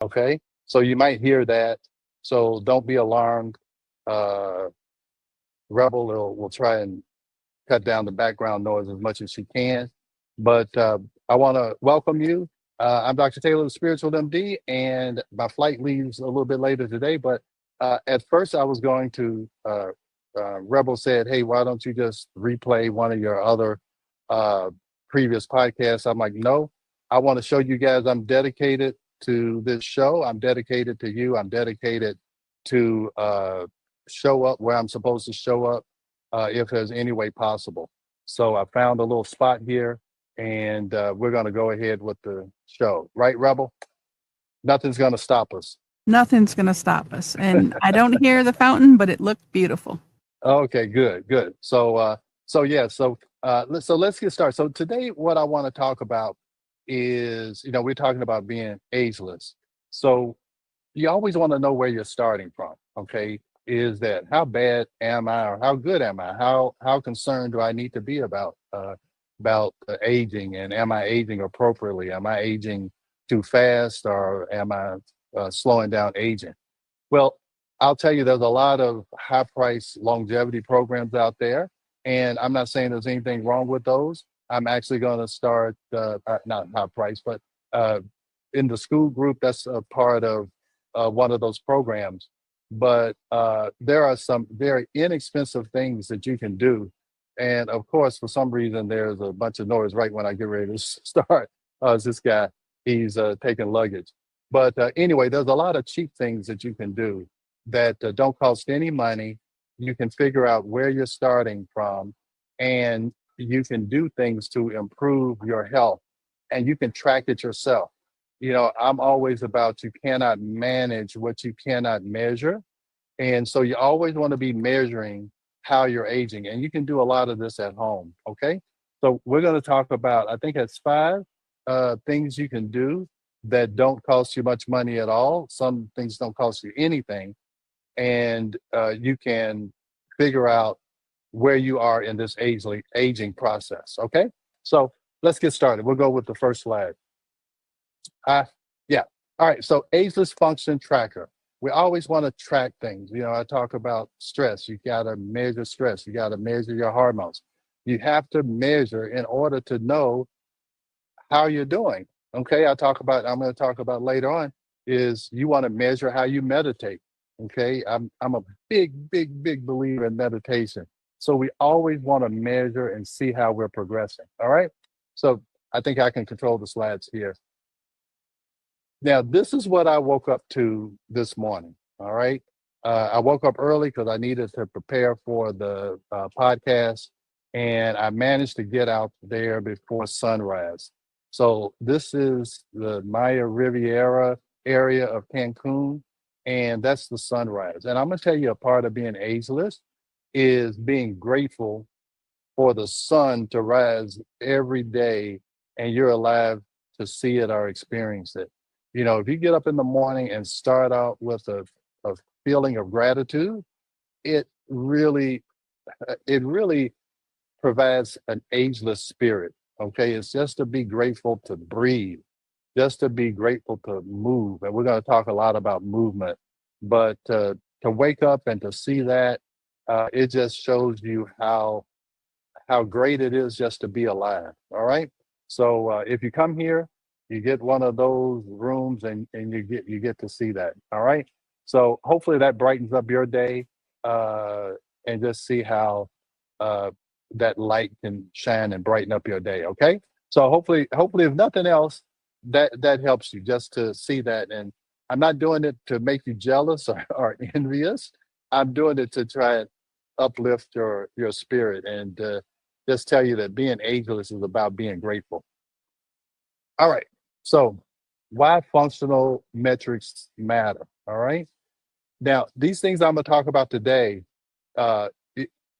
Okay, so you might hear that. So don't be alarmed. Uh, Rebel will try and cut down the background noise as much as she can. But I want to welcome you. I'm Dr. Taylor, the Spiritual MD, and my flight leaves a little bit later today. But at first, I was going to. Rebel said, "Hey, why don't you just replay one of your other uh, previous podcasts?" I'm like, "No, I want to show you guys I'm dedicated to this show. I'm dedicated to you. I'm dedicated to show up where I'm supposed to show up if there's any way possible." So I found a little spot here, and we're going to go ahead with the show. Right, Rebel? Nothing's going to stop us. Nothing's going to stop us. And I don't hear the fountain, but it looked beautiful. Okay, good, good. So let's get started. So today, what I want to talk about is, we're talking about being ageless. So you always want to know where you're starting from. Okay, is that how bad am I, or how good am I? How concerned do I need to be about aging, and am I aging appropriately? Am I aging too fast, or am I slowing down aging? Well, I'll tell you, there's a lot of high price longevity programs out there. And I'm not saying there's anything wrong with those. I'm actually going to start, not high price, but uh, in the school group, that's a part of one of those programs. But there are some very inexpensive things that you can do. And of course, for some reason, there's a bunch of noise right when I get ready to start. This guy, he's taking luggage. But anyway, there's a lot of cheap things that you can do that don't cost any money. You can figure out where you're starting from, and you can do things to improve your health, and you can track it yourself. I'm always about you cannot manage what you cannot measure. And so you always want to be measuring how you're aging, and you can do a lot of this at home. Okay. So we're going to talk about, I think it's five things you can do that don't cost you much money at all. Some things don't cost you anything, and you can figure out where you are in this aging process. Okay. So let's get started. We'll go with the first slide. Uh, yeah. All right. So ageless function tracker. We always want to track things. I talk about stress. You got to measure stress. You got to measure your hormones. You have to measure in order to know how you're doing. Okay. I'm going to talk about later on is you want to measure how you meditate. Okay. I'm a big believer in meditation. So we always want to measure and see how we're progressing. All right. So I think I can control the slides here. Now, this is what I woke up to this morning. All right. I woke up early because I needed to prepare for the podcast, and I managed to get out there before sunrise. So, this is the Maya Riviera area of Cancun, and that's the sunrise. And I'm going to tell you a part of being ageless is being grateful for the sun to rise every day and you're alive to see it or experience it. If you get up in the morning and start out with a feeling of gratitude, it really it really provides an ageless spirit. Okay, it's just to be grateful to breathe, just to be grateful to move, and we're going to talk a lot about movement. But to wake up and to see that, it just shows you how great it is just to be alive. All right. So if you come here, you get one of those rooms, and you get to see that. All right. So hopefully that brightens up your day, uh, and just see how uh, that light can shine and brighten up your day. Okay. So hopefully, if nothing else, that helps you just to see that. And I'm not doing it to make you jealous or envious. I'm doing it to try and uplift your spirit, and just tell you that being ageless is about being grateful. All right. So, why functional metrics matter? All right. Now, these things I'm going to talk about today, uh,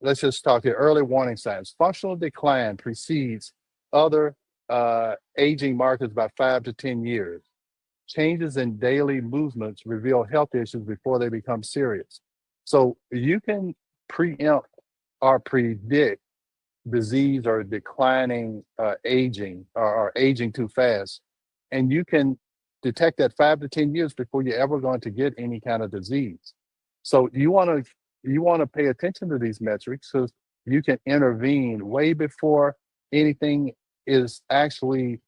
let's just talk here. Early warning signs. Functional decline precedes other aging markers by 5 to 10 years. Changes in daily movements reveal health issues before they become serious. So, you can preempt or predict disease or declining aging, or aging too fast, and you can detect that 5 to 10 years before you're ever going to get any kind of disease. So you want to pay attention to these metrics so you can intervene way before anything is actually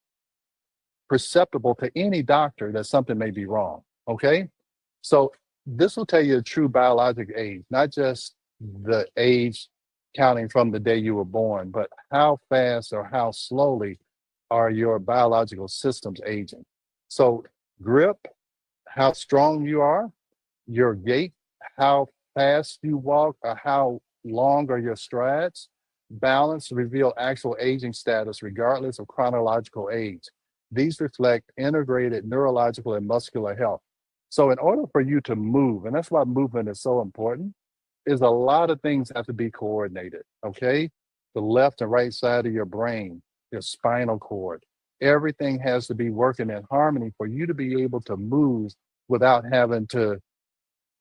perceptible to any doctor that something may be wrong. Okay. So this will tell you a true biologic age, not just the age counting from the day you were born, but how fast or how slowly are your biological systems aging. So grip, how strong you are, your gait, how fast you walk, or how long are your strides. Balance reveal actual aging status regardless of chronological age. These reflect integrated neurological and muscular health. So, in order for you to move, and that's why movement is so important, is a lot of things have to be coordinated. Okay, the left and right side of your brain, your spinal cord, everything has to be working in harmony for you to be able to move without having to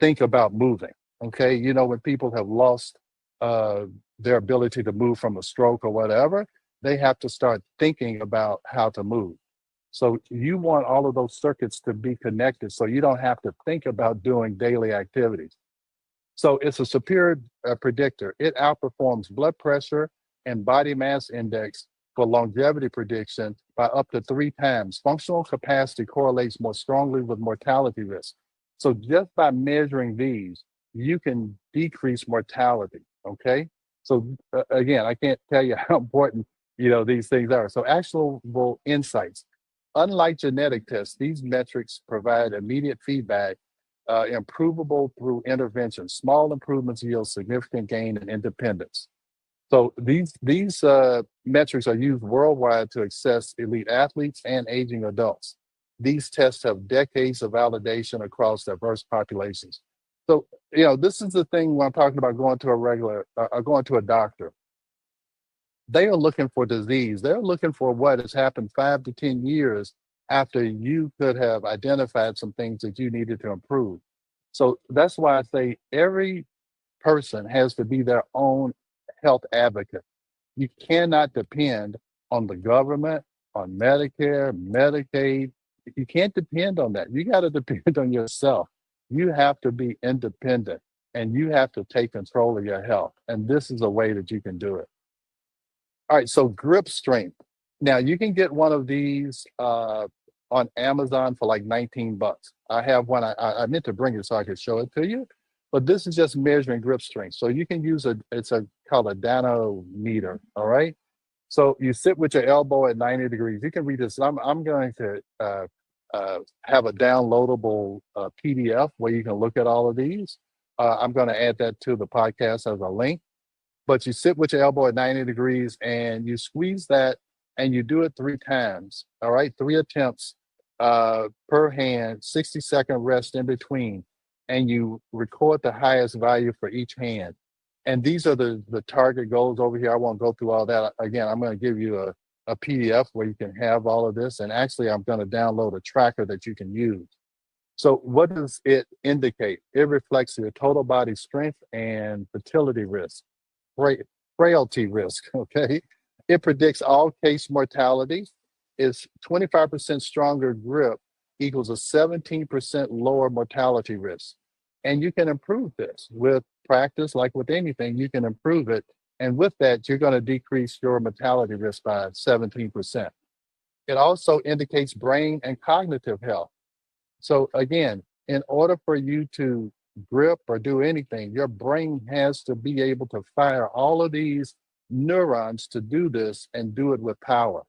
think about moving. Okay, when people have lost uh, their ability to move from a stroke or whatever, they have to start thinking about how to move. So you want all of those circuits to be connected so you don't have to think about doing daily activities. So it's a superior predictor. It outperforms blood pressure and body mass index for longevity prediction by up to 3 times. Functional capacity correlates more strongly with mortality risk. So just by measuring these, you can decrease mortality. Okay. So again, I can't tell you how important these things are. So actionable insights. Unlike genetic tests, these metrics provide immediate feedback, improvable through intervention. Small improvements yield significant gain in independence. So these metrics are used worldwide to assess elite athletes and aging adults. These tests have decades of validation across diverse populations. So this is the thing when I'm talking about going to a regular, going to a doctor. They are looking for disease. They're looking for what has happened 5 to 10 years after you could have identified some things that you needed to improve. So that's why I say every person has to be their own health advocate. You cannot depend on the government, on Medicare, Medicaid. You can't depend on that. You got to depend on yourself. You have to be independent and you have to take control of your health. And this is a way that you can do it. All right, so grip strength. Now you can get one of these on Amazon for like 19 bucks. I have one. I meant to bring it so I could show it to you, but this is just measuring grip strength. So you can use it's a called a danometer. All right. So you sit with your elbow at 90 degrees. You can read this. I'm going to have a downloadable PDF where you can look at all of these. I'm going to add that to the podcast as a link, but you sit with your elbow at 90 degrees and you squeeze that and you do it 3 times. All right, 3 attempts per hand, 60-second rest in between, and you record the highest value for each hand. And these are the target goals over here. I won't go through all that. Again, I'm going to give you a PDF where you can have all of this. And actually, I'm going to download a tracker that you can use. So what does it indicate? It reflects your total body strength and fertility risk, frailty risk, okay? It predicts all case mortality. Is 25% stronger grip equals a 17% lower mortality risk. And you can improve this with practice, like with anything, you can improve it. And with that, you're going to decrease your mortality risk by 17%. It also indicates brain and cognitive health. So again, in order for you to grip or do anything, your brain has to be able to fire all of these neurons to do this and do it with power.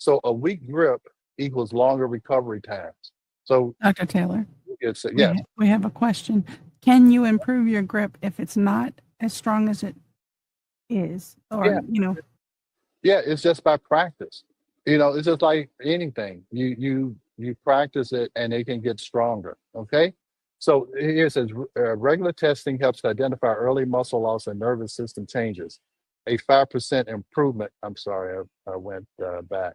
So a weak grip equals longer recovery times. So Dr. Taylor, it's we, yes, we have a question. Can you improve your grip if it's not as strong as it is? yeah, Or, yeah. It's just by practice. It's just like anything. You practice it, and it can get stronger. Okay. So here it says regular testing helps to identify early muscle loss and nervous system changes. A 5% improvement. I'm sorry, I went back.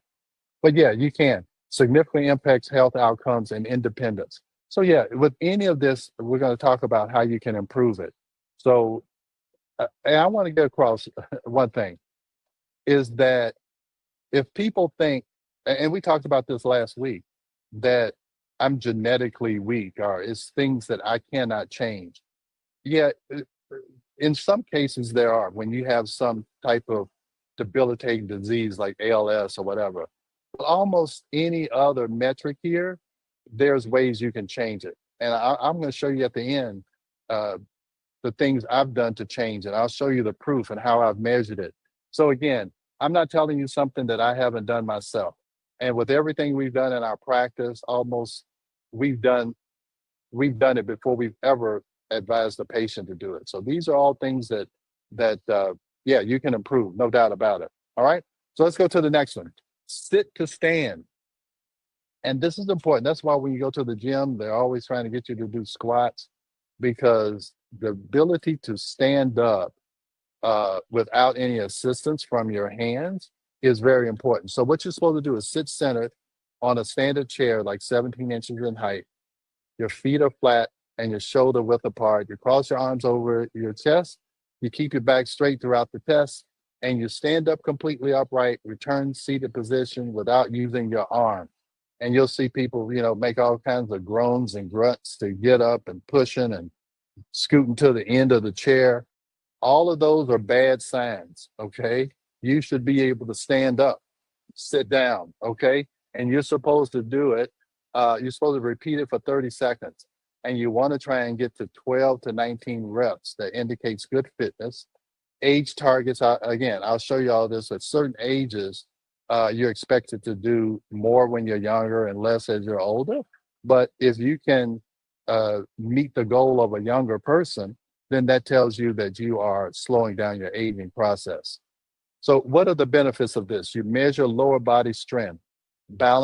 But yeah, you can significantly impacts health outcomes and independence. So yeah, with any of this, we're going to talk about how you can improve it. So, and I want to get across one thing is that if people think, and we talked about this last week, that I'm genetically weak or it's things that I cannot change. Yeah, in some cases there are when you have some type of debilitating disease like ALS or whatever. But almost any other metric here, there's ways you can change it. And I'm going to show you at the end uh, the things I've done to change it. I'll show you the proof and how I've measured it. So again, I'm not telling you something that I haven't done myself. And with everything we've done in our practice, almost we've done we've done it before we've ever advised the patient to do it. So these are all things that yeah, you can improve, no doubt about it. All right. So let's go to the next one. Sit to stand. And this is important. That's why when you go to the gym, they're always trying to get you to do squats because the ability to stand up without any assistance from your hands is very important. So what you're supposed to do is sit centered on a standard chair, like 17 inches in height. Your feet are flat and your shoulder width apart. You cross your arms over your chest. You keep your back straight throughout the test, and you stand up completely upright, return seated position without using your arm. And you'll see people, make all kinds of groans and grunts to get up and pushing and scooting to the end of the chair. All of those are bad signs, okay? You should be able to stand up, sit down, okay? And you're supposed to do it. You're supposed to repeat it for 30 seconds. And you want to try and get to 12 to 19 reps. That indicates good fitness. Age targets, again, I'll show you all this. At certain ages, you're expected to do more when you're younger and less as you're older. But if you can meet the goal of a younger person, then that tells you that you are slowing down your aging process. So what are the benefits of this? You measure lower body strength, balance